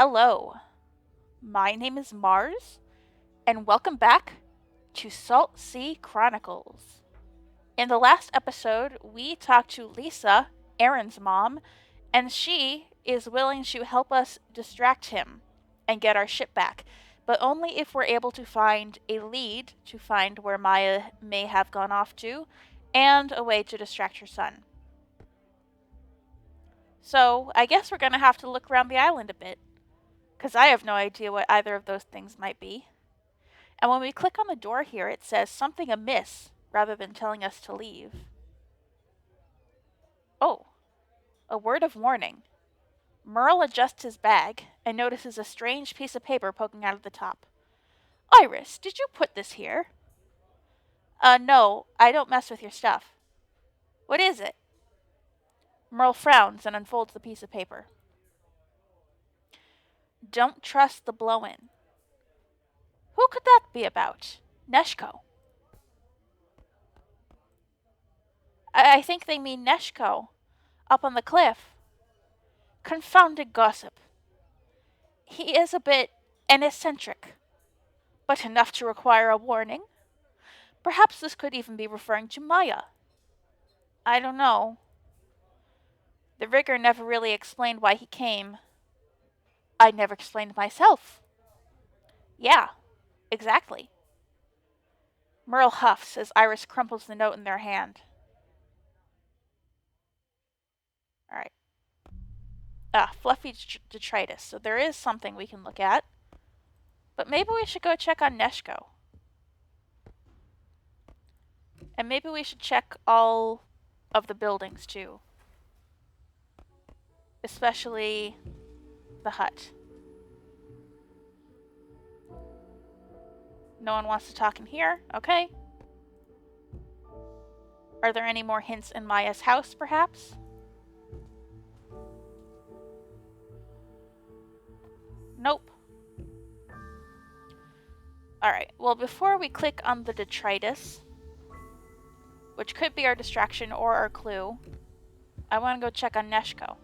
Hello, my name is Mars, and welcome back to Saltsea Chronicles. In the last episode, we talked to Lisa, Aaron's mom, and she is willing to help us distract him and get our ship back, but only if we're able to find a lead to find where Maya may have gone off to, and a way to distract her son. So, I guess we're gonna have to look around the island a bit, because I have no idea what either of those things might be. And when we click on the door here, it says something amiss rather than telling us to leave. Oh, a word of warning. Merle adjusts his bag and notices a strange piece of paper poking out of the top. Iris, did you put this here? No, I don't mess with your stuff. What is it? Merle frowns and unfolds the piece of paper. Don't trust the blow-in. Who could that be about? Neshko. I think they mean Neshko, up on the cliff. Confounded gossip. He is a bit eccentric, but enough to require a warning. Perhaps this could even be referring to Maya. I don't know. The rigger never really explained why he came. I never explained myself. Yeah, exactly. Merle huffs as Iris crumples the note in their hand. Alright. Fluffy detritus. So there is something we can look at. But maybe we should go check on Neshko. And maybe we should check all of the buildings too. Especially the hut. No one wants to talk in here? Okay. Are there any more hints in Maya's house, perhaps? Nope. Alright, well, before we click on the detritus, which could be our distraction or our clue, I want to go check on Neshko.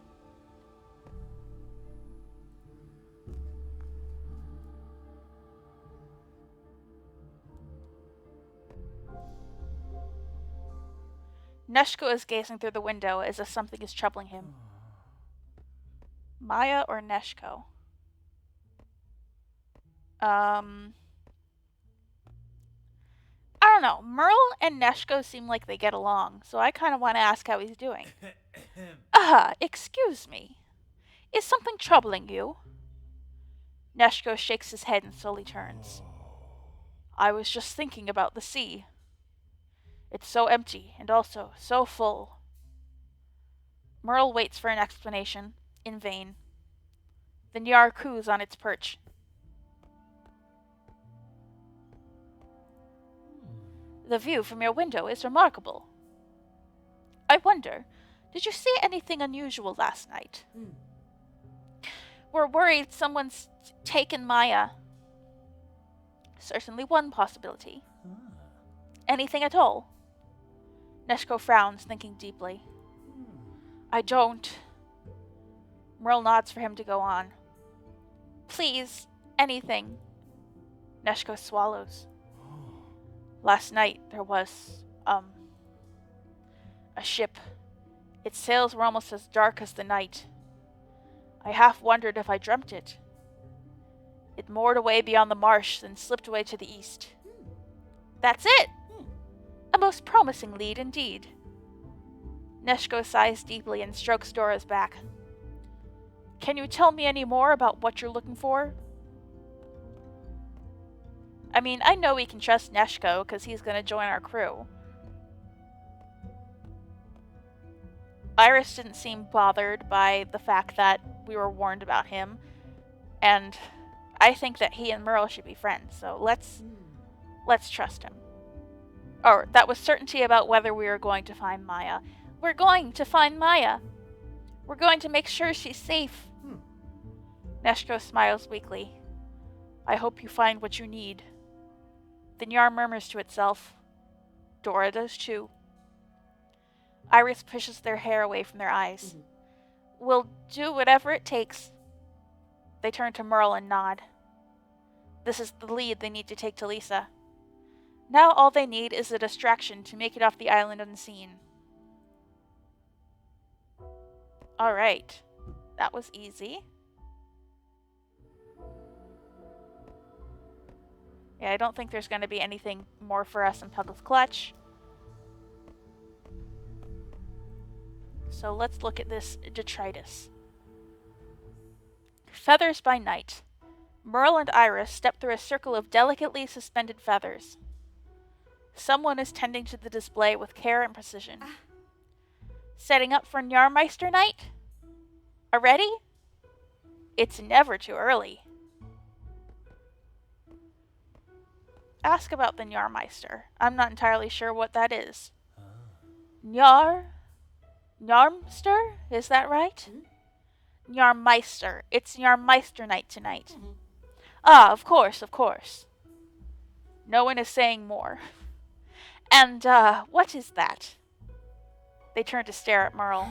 Neshko is gazing through the window as if something is troubling him. Maya or Neshko? I don't know. Merle and Neshko seem like they get along, so I kind of want to ask how he's doing. Excuse me. Is something troubling you? Neshko shakes his head and slowly turns. I was just thinking about the sea. It's so empty and also so full. Merle waits for an explanation, in vain. The Njar coos on its perch. The view from your window is remarkable. I wonder, did you see anything unusual last night? We're worried someone's taken Maya. Certainly one possibility. Anything at all? Neshko frowns, thinking deeply. I don't. Merle nods for him to go on. Please, anything. Neshko swallows. Last night there was, a ship. Its sails were almost as dark as the night. I half wondered if I dreamt it. It moored away beyond the marsh, then slipped away to the east. That's it! A most promising lead indeed. Neshko sighs deeply and strokes Dora's back. Can you tell me any more about what you're looking for? I mean, I know we can trust Neshko because he's going to join our crew. Iris didn't seem bothered by the fact that we were warned about him, and I think that he and Merle should be friends, so let's trust him. Or, that was certainty about whether we were going to find Maya. We're going to find Maya. We're going to make sure she's safe. Neshko smiles weakly. I hope you find what you need. The Njar murmurs to itself. Dora does too. Iris pushes their hair away from their eyes. We'll do whatever it takes. They turn to Merle and nod. This is the lead they need to take to Lisa. Now all they need is a distraction to make it off the island unseen. Alright. That was easy. Yeah, I don't think there's going to be anything more for us in Puggle's Clutch. So let's look at this detritus. Feathers by night. Merle and Iris step through a circle of delicately suspended feathers. Someone is tending to the display with care and precision. Setting up for Njarmeister night? Already? It's never too early. Ask about the Njarmeister. I'm not entirely sure what that is. Njarmster? Is that right? Njarmeister. It's Njarmeister night tonight. Ah, of course, of course. No one is saying more. And, what is that? They turn to stare at Merle.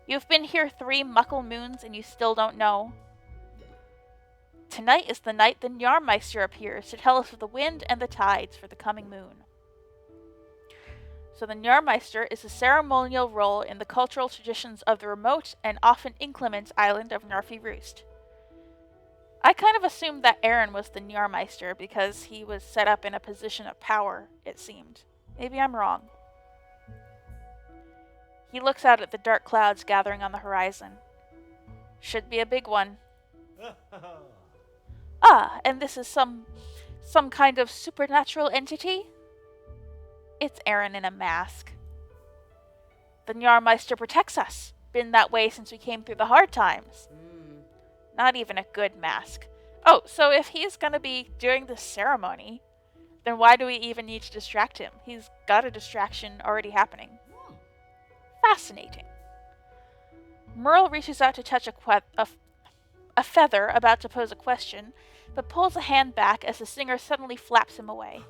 You've been here 3 muckle moons and you still don't know. Tonight is the night the Njarmeister appears to tell us of the wind and the tides for the coming moon. So the Njarmeister is a ceremonial role in the cultural traditions of the remote and often inclement island of Njarfie Roust. I kind of assumed that Aaron was the Njarmeister because he was set up in a position of power, it seemed. Maybe I'm wrong. He looks out at the dark clouds gathering on the horizon. Should be a big one. Ah, and this is some kind of supernatural entity? It's Aaron in a mask. The Njarmeister protects us. Been that way since we came through the hard times. Not even a good mask. Oh, so if he's gonna be doing this ceremony, then why do we even need to distract him? He's got a distraction already happening. Fascinating. Merle reaches out to touch a feather about to pose a question, but pulls a hand back as the singer suddenly flaps him away.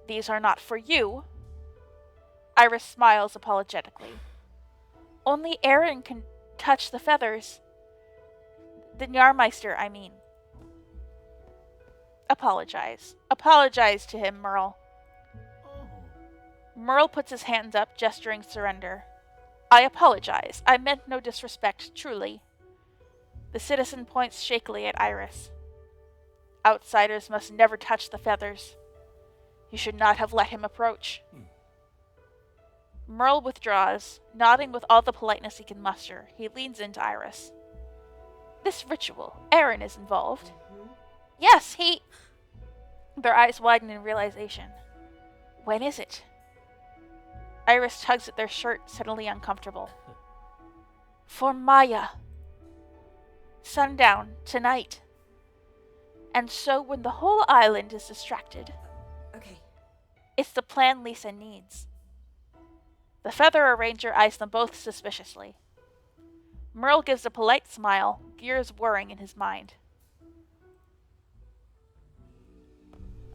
These are not for you. Iris smiles apologetically. Only Aaron can touch the feathers. The Njarmeister, I mean. Apologize. Apologize to him, Merle. Merle puts his hands up, gesturing surrender. I apologize. I meant no disrespect, truly. The citizen points shakily at Iris. Outsiders must never touch the feathers. You should not have let him approach. Merle withdraws, nodding with all the politeness he can muster. He leans into Iris. This ritual, Aaron is involved. Yes, he... Their eyes widen in realization. When is it? Iris tugs at their shirt, suddenly uncomfortable. For Maya. Sundown, tonight. And so when the whole island is distracted... Okay. It's the plan Lisa needs. The feather arranger eyes them both suspiciously. Merle gives a polite smile, gears whirring in his mind.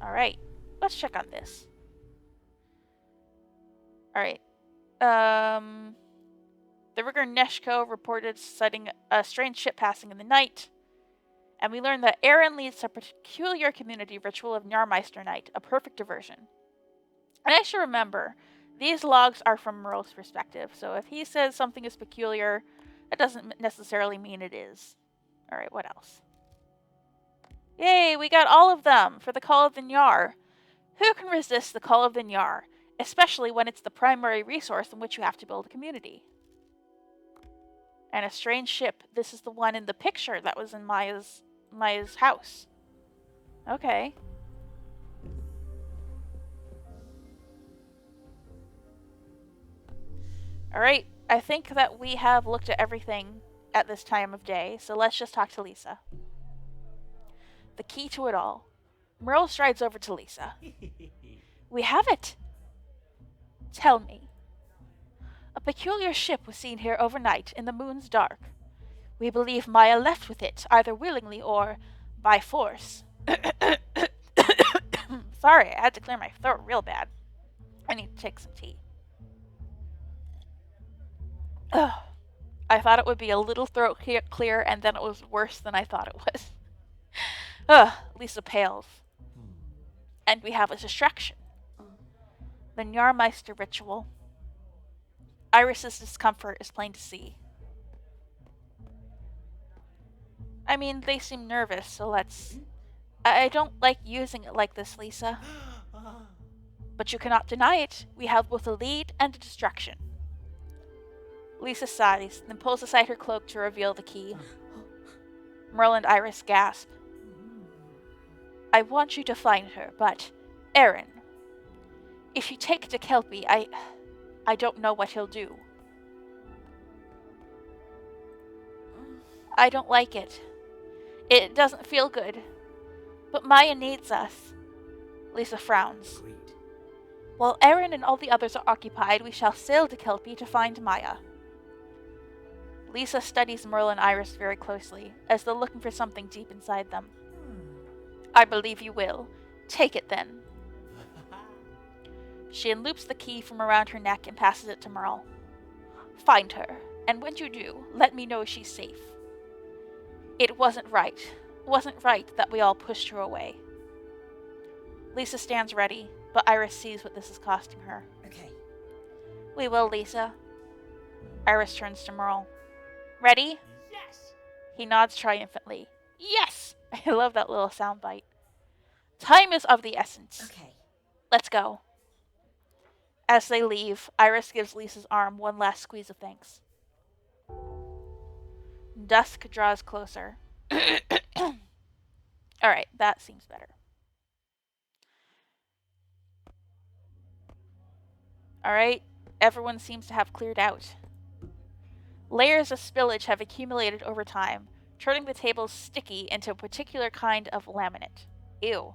Alright, let's check on this. Alright. The rigger Neshko reported sighting a strange ship passing in the night. And we learned that Aaron leads a peculiar community ritual of Njarmeister night, a perfect diversion. And I should remember, these logs are from Merle's perspective, so if he says something is peculiar, that doesn't necessarily mean it is. Alright, what else? Yay, we got all of them for the Call of the Njar. Who can resist the Call of the Njar, especially when it's the primary resource in which you have to build a community? And a strange ship. This is the one in the picture that was in Maya's house. Okay. Alright, I think that we have looked at everything at this time of day, so let's just talk to Lisa. The key to it all. Merle strides over to Lisa. We have it. Tell me. A peculiar ship was seen here overnight in the moon's dark. We believe Maya left with it, either willingly or by force. Sorry, I had to clear my throat real bad. I need to take some tea. Ugh. I thought it would be a little throat clear, and then it was worse than I thought it was. Ugh, Lisa pales. And we have a distraction. The Njarmeister ritual. Iris's discomfort is plain to see. I mean, they seem nervous, so let's... I don't like using it like this, Lisa. But you cannot deny it. We have both a lead and a distraction. Lisa sighs, then pulls aside her cloak to reveal the key. Merle and Iris gasp. I want you to find her, but... Aaron. If you take it to Kelpie, I don't know what he'll do. I don't like it. It doesn't feel good. But Maya needs us. Lisa frowns. Agreed. While Aaron and all the others are occupied, we shall sail to Kelpie to find Maya. Lisa studies Merle and Iris very closely, as though looking for something deep inside them. I believe you will. Take it then. She unloops the key from around her neck and passes it to Merle. Find her, and when you do, let me know she's safe. It wasn't right that we all pushed her away. Lisa stands ready, but Iris sees what this is costing her. Okay. We will, Lisa. Iris turns to Merle. Ready? Yes! He nods triumphantly. Yes! I love that little soundbite. Time is of the essence. Okay. Let's go. As they leave, Iris gives Lisa's arm one last squeeze of thanks. Dusk draws closer. Alright, that seems better. Alright, everyone seems to have cleared out. Layers of spillage have accumulated over time, turning the tables sticky into a particular kind of laminate. Ew.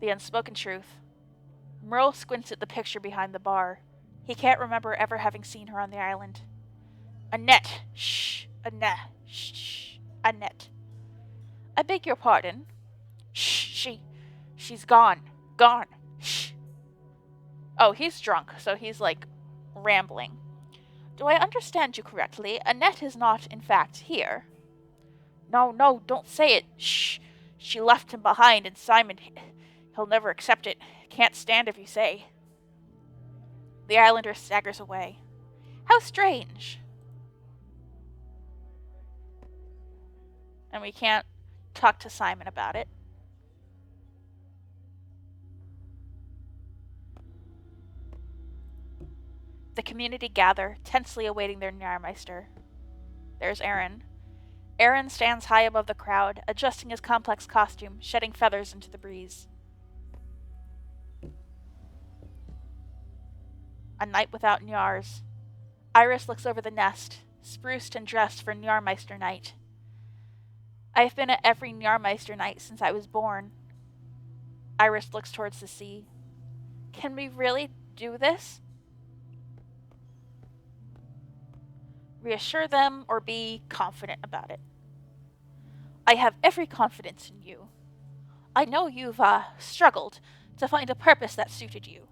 The unspoken truth. Merle squints at the picture behind the bar. He can't remember ever having seen her on the island. Annette. Shh. Annette. Shh. Annette. I beg your pardon. Shh. She's gone. Gone. Shh. Oh, he's drunk, so he's like rambling. Do I understand you correctly? Annette is not, in fact, here. No, don't say it. Shh. She left him behind, and Simon, he'll never accept it. Can't stand if you say. The islander staggers away. How strange. And we can't talk to Simon about it. The community gather, tensely awaiting their Njarmeister. There's Aaron. Aaron stands high above the crowd, adjusting his complex costume, shedding feathers into the breeze. A night without Njars. Iris looks over the nest, spruced and dressed for Njarmeister night. I've been at every Njarmeister night since I was born. Iris looks towards the sea. Can we really do this? Reassure them or be confident about it. I have every confidence in you. I know you've, struggled to find a purpose that suited you.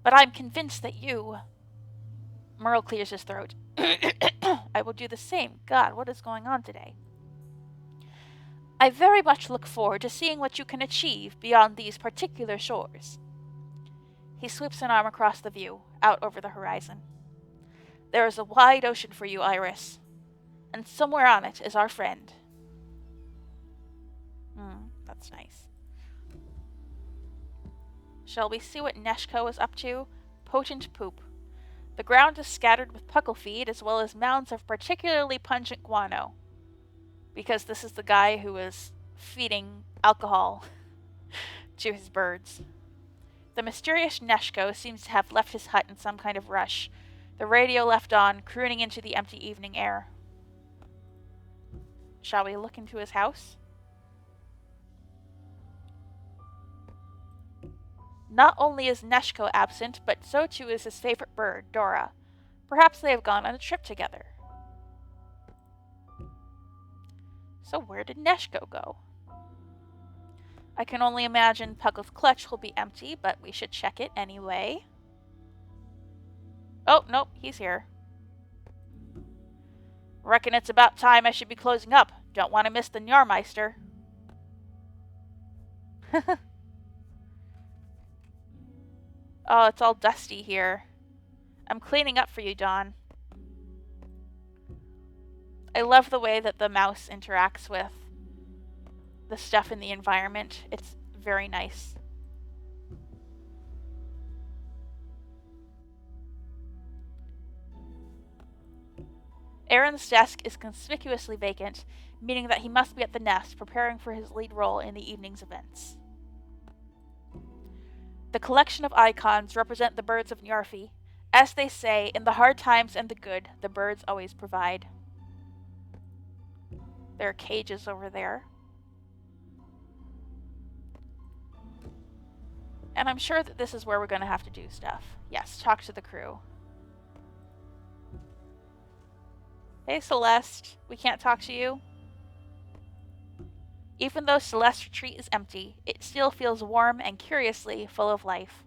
But I'm convinced that you... Merle clears his throat. I will do the same. God, what is going on today? I very much look forward to seeing what you can achieve beyond these particular shores. He sweeps an arm across the view, out over the horizon. There is a wide ocean for you, Iris. And somewhere on it is our friend. That's nice. Shall we see what Neshko is up to? Potent poop. The ground is scattered with puckle feed as well as mounds of particularly pungent guano. Because this is the guy who is feeding alcohol to his birds. The mysterious Neshko seems to have left his hut in some kind of rush, the radio left on, crooning into the empty evening air. Shall we look into his house? Not only is Neshko absent, but so too is his favorite bird, Dora. Perhaps they have gone on a trip together. So where did Neshko go? I can only imagine Puckle's clutch will be empty, but we should check it anyway. Oh, nope, he's here. Reckon it's about time I should be closing up. Don't want to miss the Njarmeister. Oh, it's all dusty here. I'm cleaning up for you, Dawn. I love the way that the mouse interacts with the stuff in the environment. It's very nice. Aaron's desk is conspicuously vacant, meaning that he must be at the nest preparing for his lead role in the evening's events. The collection of icons represent the birds of Njarfie. As they say, in the hard times and the good, the birds always provide. There are cages over there. And I'm sure that this is where we're going to have to do stuff. Yes, talk to the crew. Hey, Celeste. We can't talk to you? Even though Celeste's retreat is empty, it still feels warm and curiously full of life.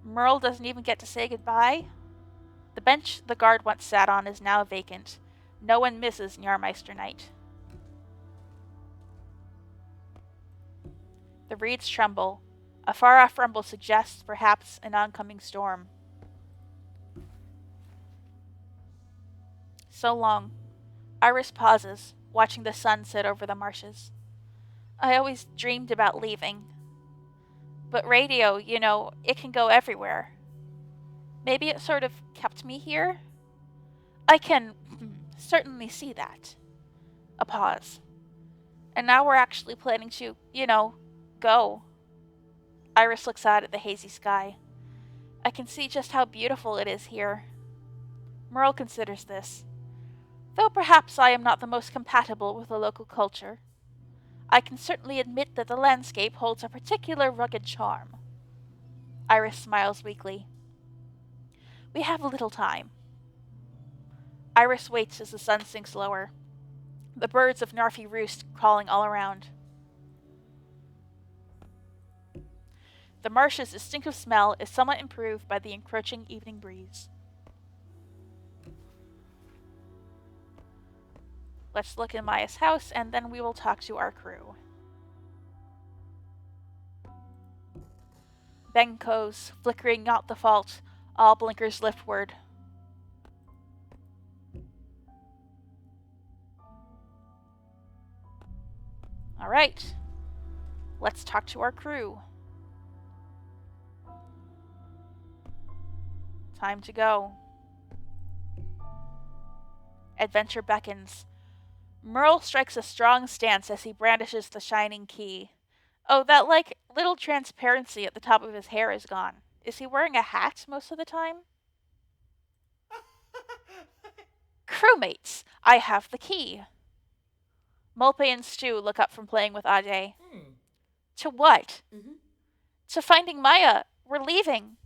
Merle doesn't even get to say goodbye. The bench the guard once sat on is now vacant. No one misses Njarmeister night. The reeds tremble. A far-off rumble suggests perhaps an oncoming storm. So long. Iris pauses, watching the sun set over the marshes. I always dreamed about leaving. But radio, it can go everywhere. Maybe it sort of kept me here? I can certainly see that. A pause. And now we're actually planning to, go. Iris looks out at the hazy sky. I can see just how beautiful it is here. Merle considers this. Though perhaps I am not the most compatible with the local culture, I can certainly admit that the landscape holds a particular rugged charm. Iris smiles weakly. We have a little time. Iris waits as the sun sinks lower. The birds of Njarfie Roust crawling all around. The marsh's distinctive smell is somewhat improved by the encroaching evening breeze. Let's look in Maya's house, and then we will talk to our crew. Benkos, flickering out the fault, all blinkers liftward. Alright, let's talk to our crew. Time to go. Adventure beckons. Merle strikes a strong stance as he brandishes the shining key. Oh, that, little transparency at the top of his hair is gone. Is he wearing a hat most of the time? Crewmates, I have the key. Molpe and Stu look up from playing with Ade. To what? To finding Maya. We're leaving.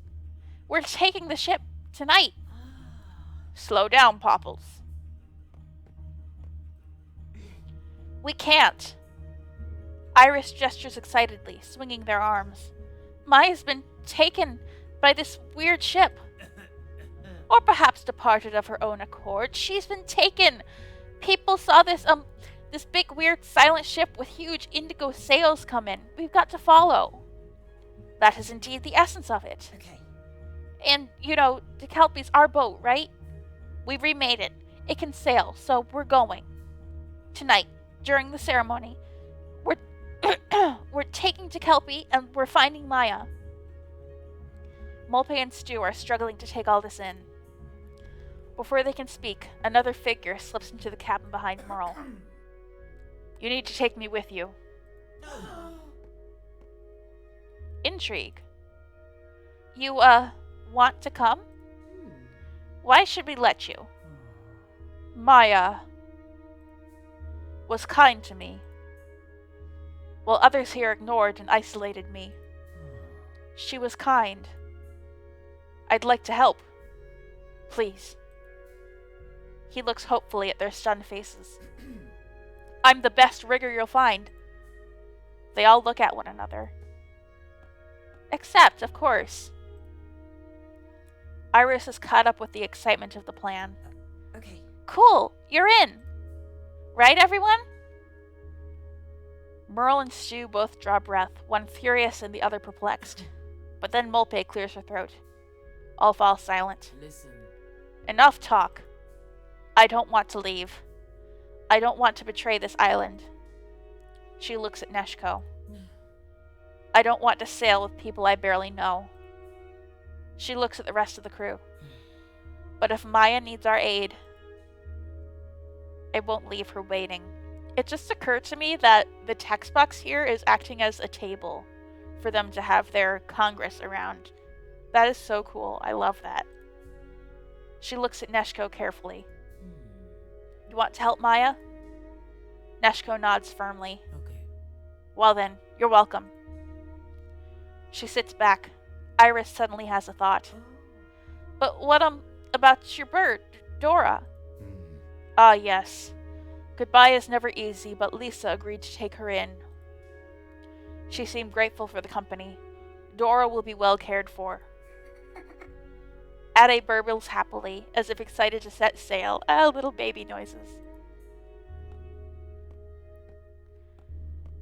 We're taking the ship tonight. Slow down, Popples. We can't. Iris gestures excitedly, swinging their arms. Maya's been taken by this weird ship. Or perhaps departed of her own accord. She's been taken. People saw this big weird silent ship with huge indigo sails come in. We've got to follow. That is indeed the essence of it. Okay. And, the Kelpie's our boat, right? We remade it. It can sail, so we're going. Tonight, during the ceremony, we're taking to Kelpie and we're finding Maya. Molpe and Stu are struggling to take all this in. Before they can speak, another figure slips into the cabin behind Merle. You need to take me with you. Intrigue. You, want to come? Why should we let you? Maya was kind to me, while others here ignored and isolated me. She was kind. I'd like to help. Please. He looks hopefully at their stunned faces. I'm the best rigger you'll find. They all look at one another. Except, of course, Iris is caught up with the excitement of the plan. Okay. Cool, you're in. Right, everyone? Merle and Stu both draw breath, one furious and the other perplexed. But then Molpe clears her throat. All fall silent. Listen. Enough talk. I don't want to leave. I don't want to betray this island. She looks at Neshko. I don't want to sail with people I barely know. She looks at the rest of the crew. But if Maya needs our aid, I won't leave her waiting. It just occurred to me that the text box here is acting as a table for them to have their congress around. That is so cool. I love that. She looks at Neshko carefully. You want to help Maya? Neshko nods firmly. Okay. Well then, you're welcome. She sits back. Iris suddenly has a thought. But what about your bird, Dora? Ah, yes. Goodbye is never easy, but Lisa agreed to take her in. She seemed grateful for the company. Dora will be well cared for. Ade burbles happily, as if excited to set sail. Little baby noises.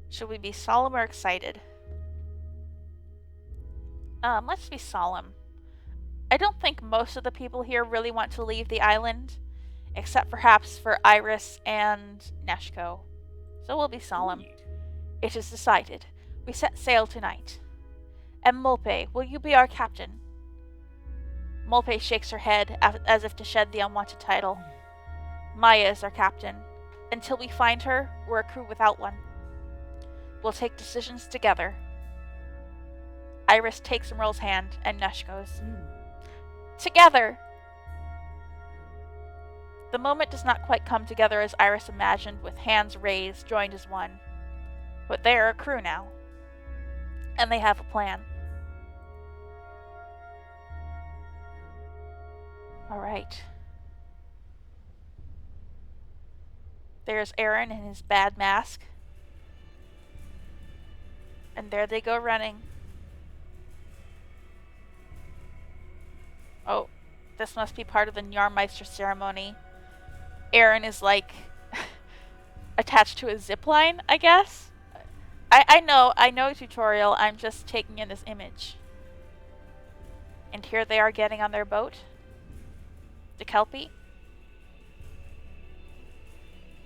Should we be solemn or excited? Let's be solemn. I don't think most of the people here really want to leave the island, except perhaps for Iris and Neshko. So we'll be solemn. It is decided. We set sail tonight. And Molpe, will you be our captain? Molpe shakes her head as if to shed the unwanted title. Maya is our captain. Until we find her, we're a crew without one. We'll take decisions together. Iris takes Merle's hand, and Neshko's. Together! The moment does not quite come together as Iris imagined, with hands raised, joined as one. But they are a crew now. And they have a plan. Alright. There's Aaron in his bad mask. And there they go running. Oh, this must be part of the Njarmeister ceremony. Aaron is like attached to a zip line, I guess. I know tutorial. I'm just taking in this image. And here they are getting on their boat. The Kelpie.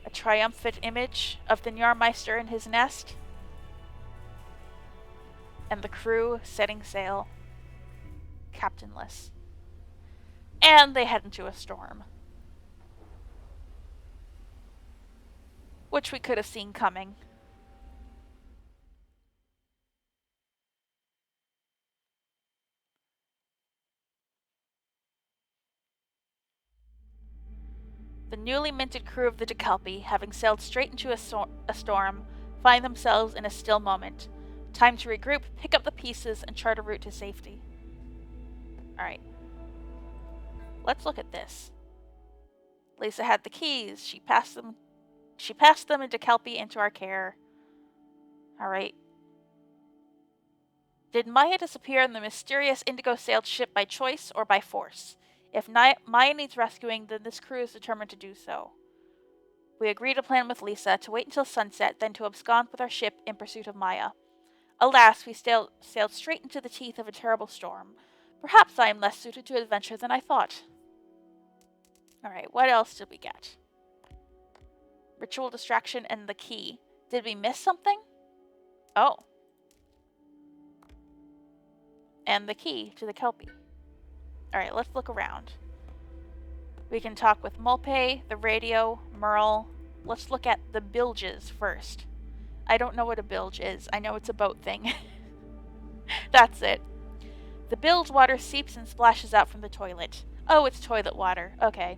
A triumphant image of the Njarmeister in his nest. And the crew setting sail. Captainless. And they head into a storm. Which we could have seen coming. The newly minted crew of the Kelpie, having sailed straight into a storm, find themselves in a still moment. Time to regroup, pick up the pieces, and chart a route to safety. Alright. Let's look at this. Lisa had the keys. She passed them into Kelpie into our care. Alright. Did Maya disappear in the mysterious indigo-sailed ship by choice or by force? If Maya needs rescuing, then this crew is determined to do so. We agree to plan with Lisa to wait until sunset, then to abscond with our ship in pursuit of Maya. Alas, we sailed straight into the teeth of a terrible storm. Perhaps I am less suited to adventure than I thought. Alright, what else did we get? Ritual distraction and the key. Did we miss something? Oh. And the key to the Kelpie. Alright, let's look around. We can talk with Molpe, the radio, Merle. Let's look at the bilges first. I don't know what a bilge is. I know it's a boat thing. That's it. The bilge water seeps and splashes out from the toilet. Oh, it's toilet water. Okay.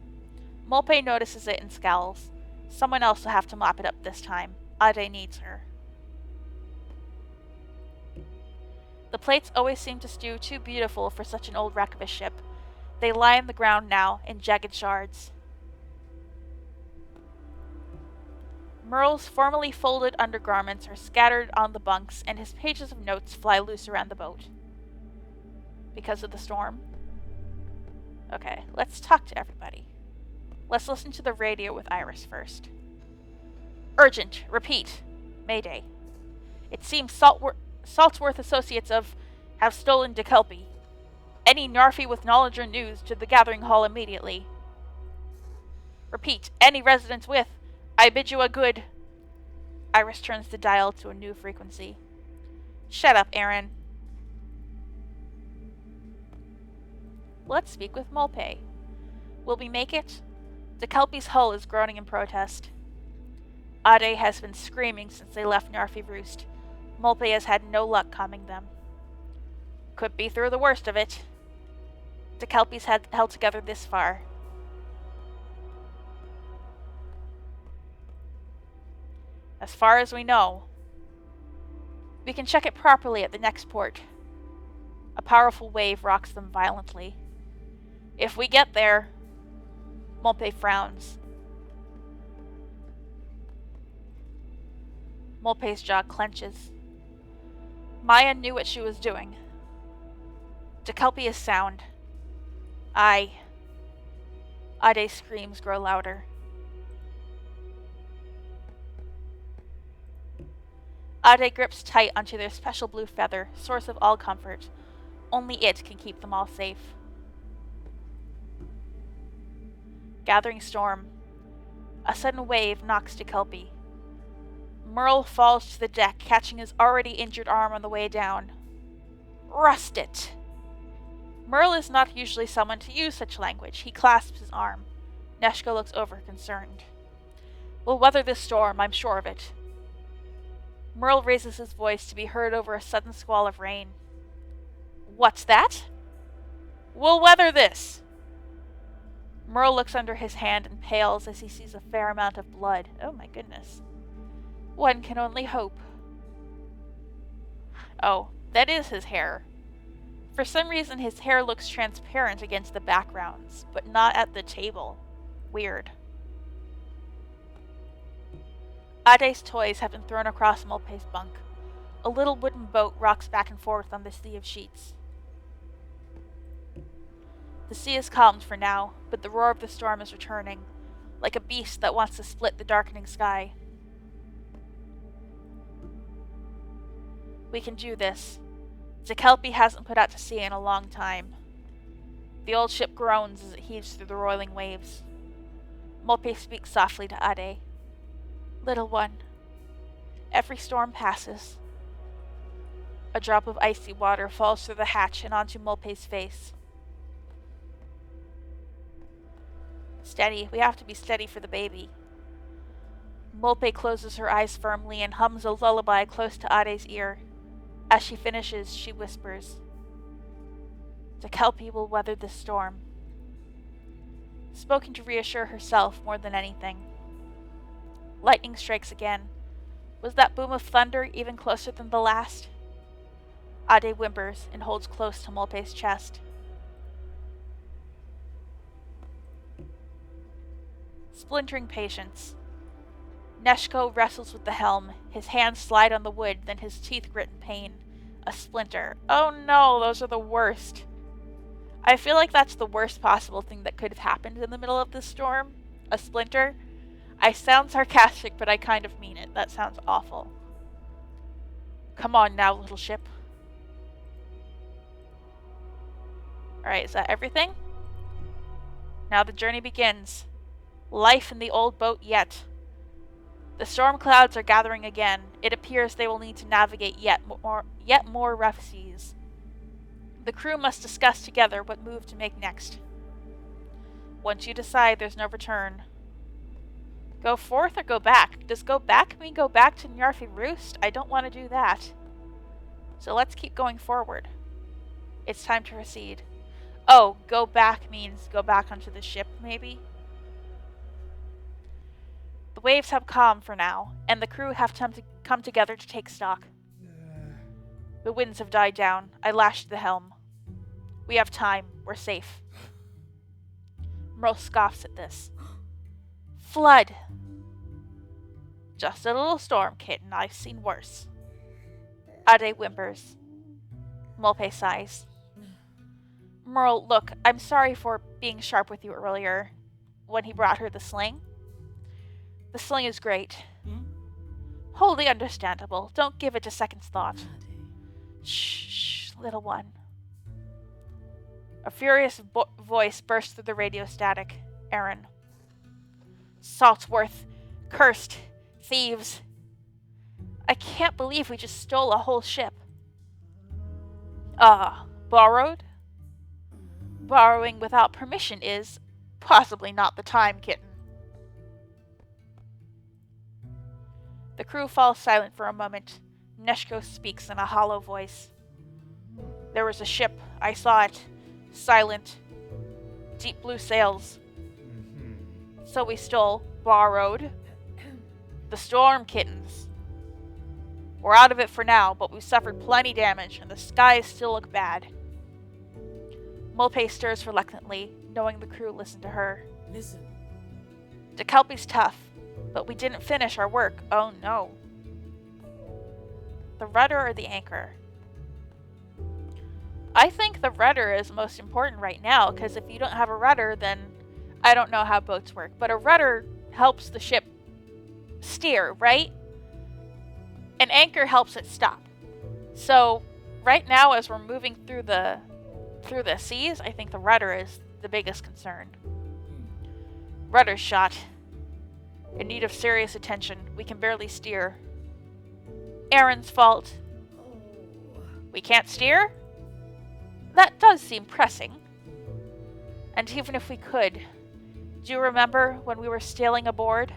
Molpe notices it and scowls. Someone else will have to mop it up this time. Ade needs her. The plates always seem to stew too beautiful for such an old wreck of a ship. They lie on the ground now, in jagged shards. Merle's formally folded undergarments are scattered on the bunks, and his pages of notes fly loose around the boat. Because of the storm? Okay, let's talk to everybody. Let's listen to the radio with Iris first. Urgent. Repeat. Mayday. It seems Saltsworth Associates have stolen de Kelpie. Any Njarfie with knowledge or news to the gathering hall immediately. Repeat. Any residents with. I bid you a good. Iris turns the dial to a new frequency. Shut up, Aaron. Let's speak with Molpe. Will we make it? De Kelpie's hull is groaning in protest. Ade has been screaming since they left Njarfie Roust. Molpe has had no luck calming them. Could be through the worst of it. De Kelpie's held together this far. As far as we know. We can check it properly at the next port. A powerful wave rocks them violently. If we get there... Molpe frowns. Molpe's jaw clenches. Maya knew what she was doing. De Kelpie is sound. Aye. Ade's screams grow louder. Ade grips tight onto their special blue feather, source of all comfort. Only it can keep them all safe. Gathering storm. A sudden wave knocks de Kelpie. Merle falls to the deck, catching his already injured arm on the way down. Rust it! Merle is not usually someone to use such language. He clasps his arm. Neshka looks over, concerned. We'll weather this storm, I'm sure of it. Merle raises his voice to be heard over a sudden squall of rain. What's that? We'll weather this! Merle looks under his hand and pales as he sees a fair amount of blood. Oh my goodness. One can only hope. Oh, that is his hair. For some reason his hair looks transparent against the backgrounds, but not at the table. Weird. Ade's toys have been thrown across Molpe's bunk. A little wooden boat rocks back and forth on the sea of sheets. The sea is calmed for now, but the roar of the storm is returning, like a beast that wants to split the darkening sky. We can do this. De Kelpie hasn't put out to sea in a long time. The old ship groans as it heaves through the roiling waves. Molpe speaks softly to Ade. Little one, every storm passes. A drop of icy water falls through the hatch and onto Molpe's face. Steady, we have to be steady for the baby. Molpe closes her eyes firmly and hums a lullaby close to Ade's ear. As she finishes, she whispers, De Kelpie will weather this storm. Spoken to reassure herself more than anything. Lightning strikes again. Was that boom of thunder even closer than the last? Ade whimpers and holds close to Molpe's chest. Splintering patience. Neshko wrestles with the helm. His hands slide on the wood, then his teeth grit in pain. A splinter. Oh no, those are the worst. I feel like that's the worst possible thing that could have happened in the middle of this storm. A splinter. I sound sarcastic, but I kind of mean it. That sounds awful. Come on now, little ship. Alright, is that everything? Now the journey begins. Life in the old boat yet. The storm clouds are gathering again. It appears they will need to navigate yet more rough seas. The crew must discuss together what move to make next. Once you decide, there's no return. Go forth or go back? Does go back mean go back to Njarfie Roust? I don't want to do that. So let's keep going forward. It's time to proceed. Oh, go back means go back onto the ship, maybe? The waves have calmed for now, and the crew have time to come together to take stock. The winds have died down. I lashed the helm. We have time. We're safe. Merle scoffs at this. Flood! Just a little storm, kitten. I've seen worse. Ade whimpers. Molpe sighs. Merle, look, I'm sorry for being sharp with you earlier when he brought her the sling. The sling is great. Wholly understandable. Don't give it a second's thought. Shh, little one. A furious voice burst through the radio static. Aaron. Saltsworth. Cursed. Thieves. I can't believe we just stole a whole ship. Borrowed? Borrowing without permission is possibly not the time, kitten. The crew falls silent for a moment. Neshko speaks in a hollow voice. There was a ship. I saw it. Silent. Deep blue sails. So we borrowed, the storm kittens. We're out of it for now, but we suffered plenty damage, and the skies still look bad. Mulpay stirs reluctantly, knowing the crew listen to her. Listen. The Kelpie's tough, but we didn't finish our work. Oh no. The rudder or the anchor? I think the rudder is most important right now, because if you don't have a rudder, then I don't know how boats work. But a rudder helps the ship steer, right? An anchor helps it stop. So right now, as we're moving through the seas, I think the rudder is the biggest concern. Rudder's shot. In need of serious attention. We can barely steer. Aaron's fault. We can't steer? That does seem pressing. And even if we could, do you remember when we were sailing aboard?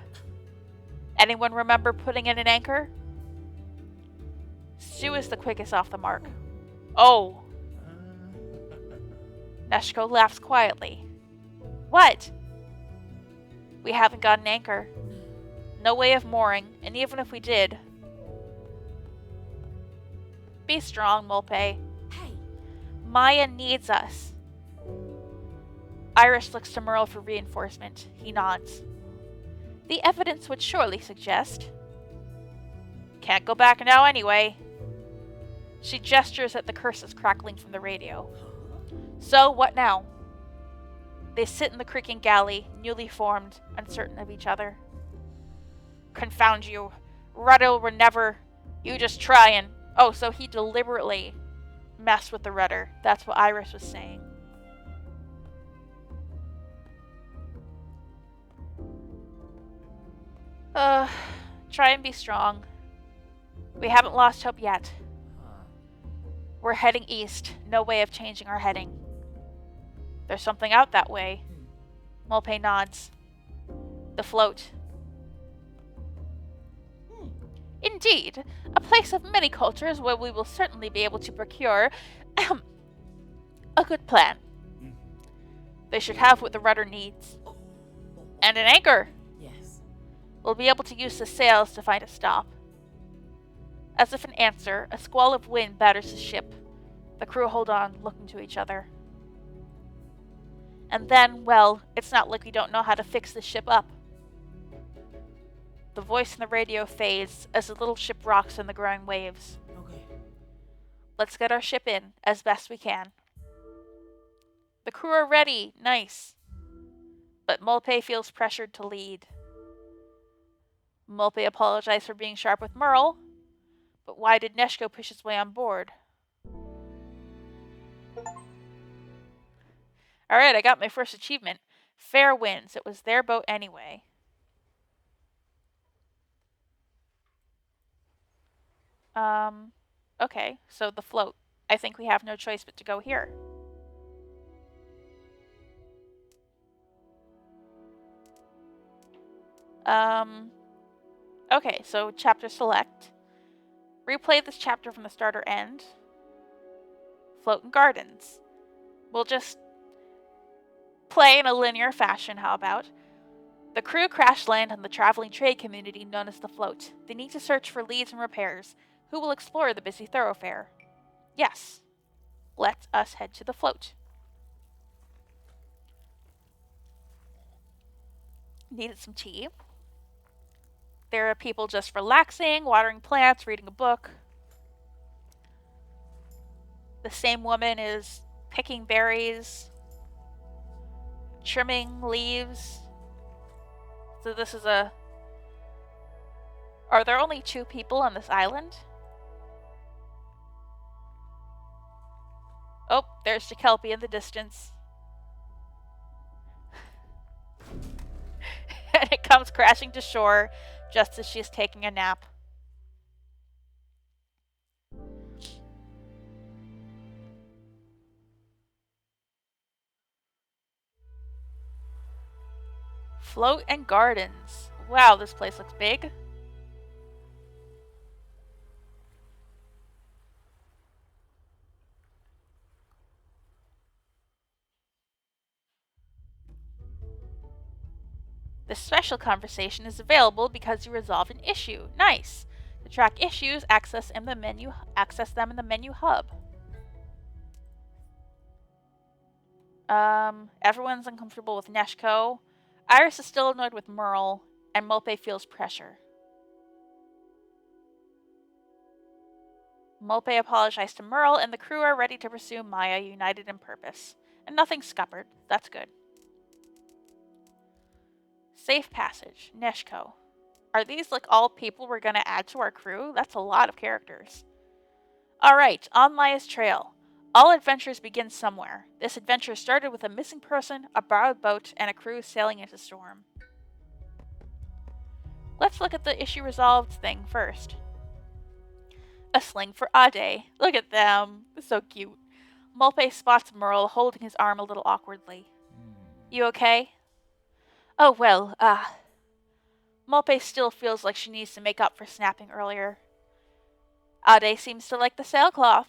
Anyone remember putting in an anchor? Stu is the quickest off the mark. Oh. Neshko laughs quietly. What? We haven't got an anchor. No way of mooring, and even if we did... Be strong, Mulpay. Hey. Maya needs us. Irish looks to Merle for reinforcement. He nods. The evidence would surely suggest. Can't go back now anyway. She gestures at the curses crackling from the radio. So, what now? They sit in the creaking galley, newly formed, uncertain of each other. Confound you. Rudder were never... You just try and... Oh, so he deliberately messed with the rudder. That's what Iris was saying. Try and be strong. We haven't lost hope yet. We're heading east. No way of changing our heading. There's something out that way. Mulpay nods. The float. Indeed, a place of many cultures where we will certainly be able to procure a good plan. They should have what the rudder needs. And an anchor. Yes. We'll be able to use the sails to find a stop. As if in answer, a squall of wind batters the ship. The crew hold on, looking to each other. And then, well, it's not like we don't know how to fix the ship up. The voice in the radio fades as the little ship rocks in the growing waves. Okay. Let's get our ship in, as best we can. The crew are ready. Nice. But Mulpay feels pressured to lead. Mulpay apologized for being sharp with Merle, but why did Neshko push his way on board? Alright, I got my first achievement. Fair winds. It was their boat anyway. Okay, so the float. I think we have no choice but to go here. Okay, so chapter select. Replay this chapter from the start or end. Float in gardens. We'll just play in a linear fashion, how about? The crew crash land on the traveling trade community known as the Float. They need to search for leads and repairs. Who will explore the busy thoroughfare? Yes. Let us head to the Float. Needed some tea. There are people just relaxing, watering plants, reading a book. The same woman is picking berries, trimming leaves. So this is a... Are there only 2 people on this island? Oh, there's the Kelpie in the distance. And it comes crashing to shore just as she's taking a nap. Float and gardens. Wow, this place looks big. This special conversation is available because you resolved an issue. Nice. To track issues, access them in the menu hub. Everyone's uncomfortable with Neshko. Iris is still annoyed with Merle, and Mope feels pressure. Mope apologized to Merle, and the crew are ready to pursue Maya, united in purpose. And nothing scuppered. That's good. Safe passage. Neshko. Are these like all people we're gonna add to our crew? That's a lot of characters. Alright, on Maya's trail. All adventures begin somewhere. This adventure started with a missing person, a borrowed boat, and a crew sailing into storm. Let's look at the issue resolved thing first. A sling for Ade. Look at them. So cute. Mope spots Merle holding his arm a little awkwardly. You okay? Oh, well, Mope still feels like she needs to make up for snapping earlier. Ade seems to like the sailcloth.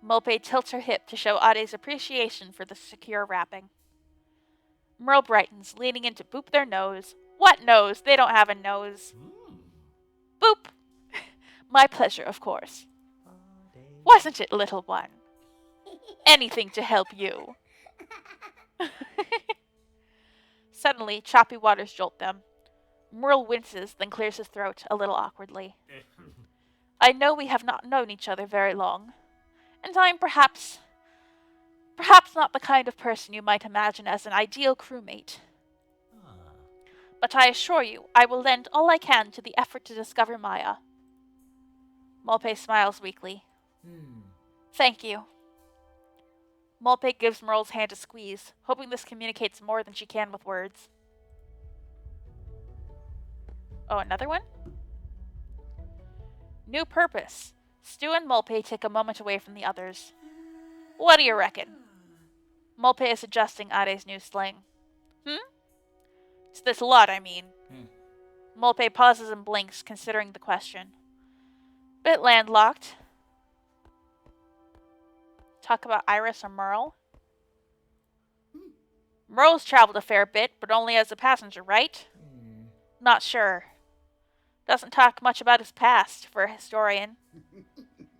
Mope tilts her hip to show Ade's appreciation for the secure wrapping. Merle brightens, leaning in to boop their nose. What nose? They don't have a nose. Boop! My pleasure, of course. Wasn't it, little one? Anything to help you. Suddenly, choppy waters jolt them. Merle winces, then clears his throat a little awkwardly. I know we have not known each other very long, and I'm perhaps not the kind of person you might imagine as an ideal crewmate. But I assure you, I will lend all I can to the effort to discover Maya. Mope smiles weakly. Thank you. Mope gives Merle's hand a squeeze, hoping this communicates more than she can with words. Oh, another one? New purpose. Stu and Mope take a moment away from the others. What do you reckon? Mope is adjusting Ade's new sling. It's this lot, I mean. Mope pauses and blinks, considering the question. Bit landlocked. Talk about Iris or Merle? Merle's traveled a fair bit, but only as a passenger, right? Not sure. Doesn't talk much about his past, for a historian.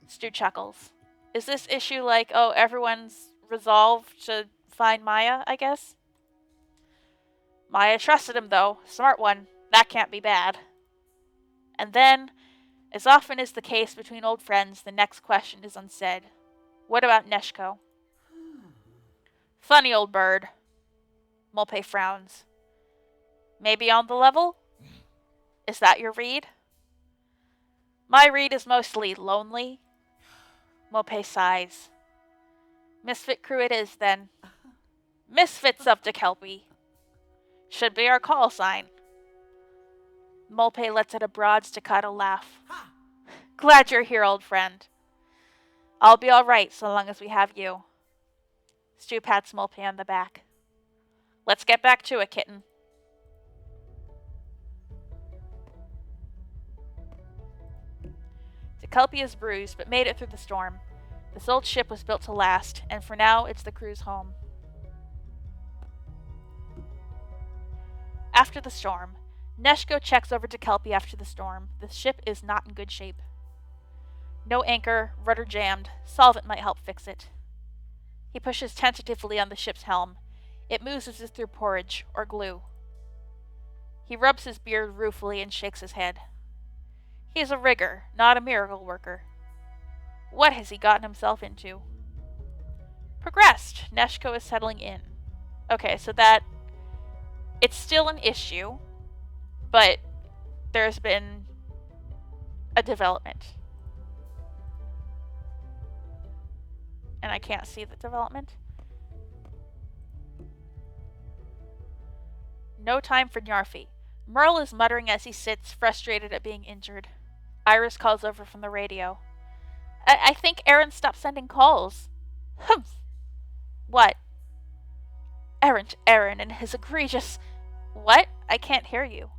Stu chuckles. Is this issue like, oh, everyone's resolved to find Maya, I guess? Maya trusted him, though. Smart one. That can't be bad. And then, as often is the case between old friends, the next question is unsaid. What about Neshko? Funny old bird. Mope frowns. Maybe on the level? Is that your read? My read is mostly lonely. Mope sighs. Misfit crew it is, then. Misfits of the Kelpie. Should be our call sign. Mope lets out a broad staccato laugh. Glad you're here, old friend. I'll be all right so long as we have you. Stu pats Mope on the back. Let's get back to it, kitten. The Kelpie is bruised, but made it through the storm. This old ship was built to last, and for now, it's the crew's home. After the storm, Neshko checks over to Kelpie after the storm. The ship is not in good shape. No anchor, rudder jammed. Solvent might help fix it. He pushes tentatively on the ship's helm. It moves as if through porridge or glue. He rubs his beard ruefully and shakes his head. He is a rigger, not a miracle worker. What has he gotten himself into? Progressed. Neshko is settling in. Okay, so that... It's still an issue, but there's been a development. And I can't see the development. No time for Njarfie. Merle is muttering as he sits, frustrated at being injured. Iris calls over from the radio. I think Aaron stopped sending calls. Humph. What? Errant Aaron and his egregious... What? I can't hear you.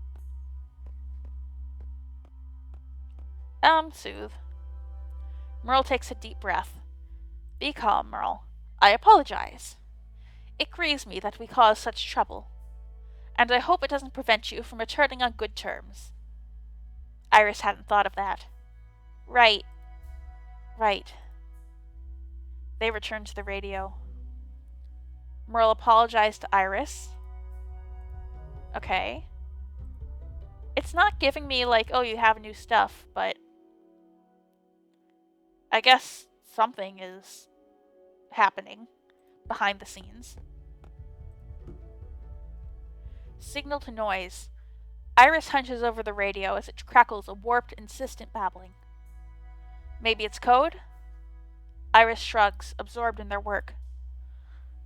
Soothe. Merle takes a deep breath. Be calm, Merle. I apologize. It grieves me that we caused such trouble, and I hope it doesn't prevent you from returning on good terms. Iris hadn't thought of that. Right. They returned to the radio. Merle apologized to Iris. Okay. It's not giving me like, oh, you have new stuff, but I guess something is happening behind the scenes. Signal to noise. Iris hunches over the radio as it crackles a warped, insistent babbling. Maybe it's code? Iris shrugs, absorbed in their work.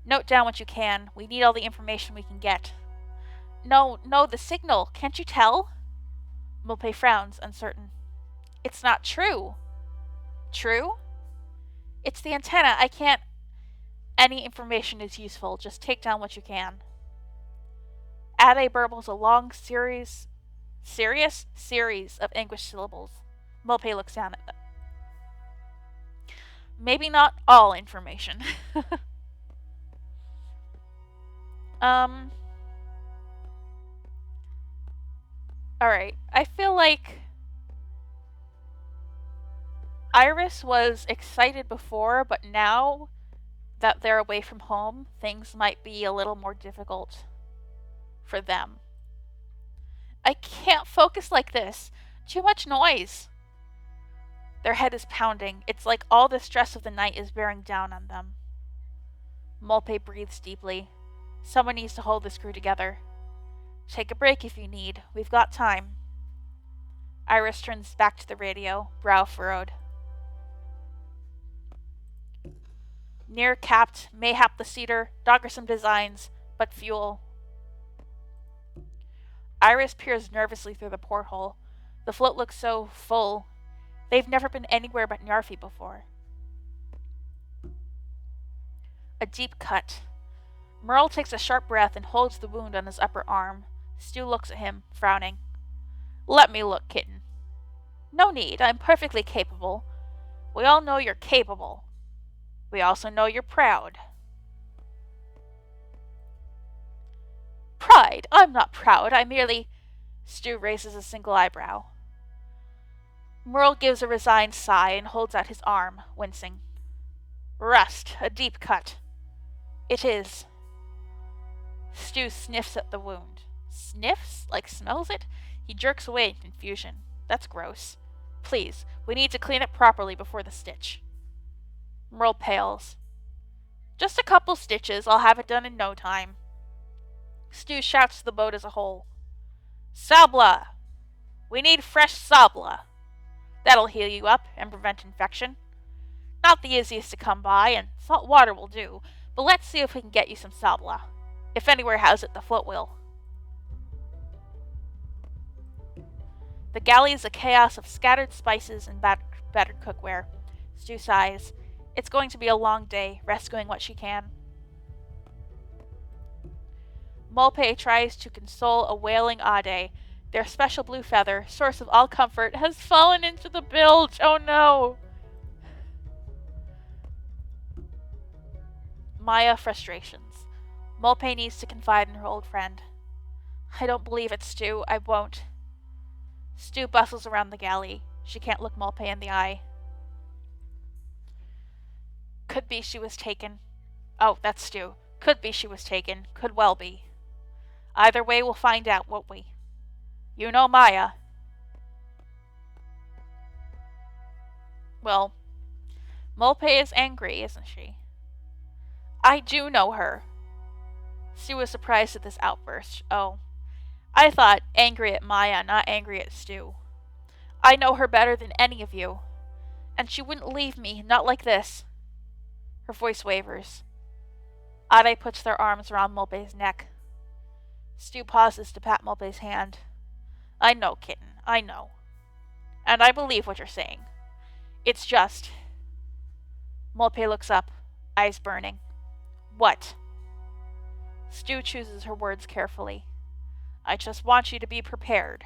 Note down what you can. We need all the information we can get. No, the signal. Can't you tell? Mulpay frowns, uncertain. It's not true. True? It's the antenna. I can't... Any information is useful. Just take down what you can. Ade burbles a long serious series of anguished syllables. Mulpay looks down at them. Maybe not all information. Alright. I feel like Iris was excited before, but now that they're away from home, things might be a little more difficult for them. I can't focus like this. Too much noise. Their head is pounding. It's like all the stress of the night is bearing down on them. Mulpay breathes deeply. Someone needs to hold this crew together. Take a break if you need. We've got time. Iris turns back to the radio, brow furrowed. Near capped, mayhap the cedar, dogsome designs, but fuel. Iris peers nervously through the porthole. The float looks so full. They've never been anywhere but Njarfie before. A deep cut. Merle takes a sharp breath and holds the wound on his upper arm. Stu looks at him, frowning. Let me look, kitten. No need. I'm perfectly capable. We all know you're capable. We also know you're proud. Pride? I'm not proud. I merely... Stu raises a single eyebrow. Merle gives a resigned sigh and holds out his arm, wincing. Rust. A deep cut. It is. Stu sniffs at the wound. Sniffs? Like smells it? He jerks away in confusion. That's gross. Please, we need to clean it properly before the stitch. Merle pales. Just a couple stitches. I'll have it done in no time. Stu shouts to the boat as a whole. Sabla! We need fresh sabla. That'll heal you up and prevent infection. Not the easiest to come by, and salt water will do, but let's see if we can get you some sabla. If anywhere has it, the float will. The galley is a chaos of scattered spices and battered cookware. Stu sighs. It's going to be a long day, rescuing what she can. Mulpay tries to console a wailing Ade. Their special blue feather, source of all comfort, has fallen into the bilge. Oh no! Maya frustrations. Mulpay needs to confide in her old friend. I don't believe it, Stu. I won't. Stu bustles around the galley. She can't look Mulpay in the eye. Could be she was taken. Oh, that's Stu. Could be she was taken. Could well be. Either way, we'll find out, won't we? You know Maya. Well, Molpe is angry, isn't she? I do know her. Stu was surprised at this outburst. Oh, I thought angry at Maya, not angry at Stu. I know her better than any of you. And she wouldn't leave me, not like this. Her voice wavers. Ade puts their arms around Molpe's neck. Stu pauses to pat Molpe's hand. I know, kitten, I know. And I believe what you're saying. It's just... Molpe looks up, eyes burning. What? Stu chooses her words carefully. I just want you to be prepared.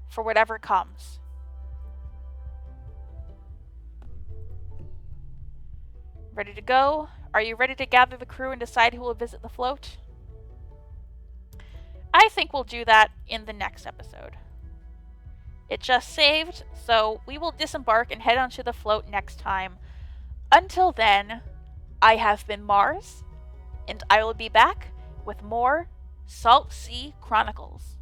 For whatever comes. Ready to go? Are you ready to gather the crew and decide who will visit the float? I think we'll do that in the next episode. It just saved, so we will disembark and head onto the float next time. Until then, I have been Mars, and I will be back with more Saltsea Chronicles.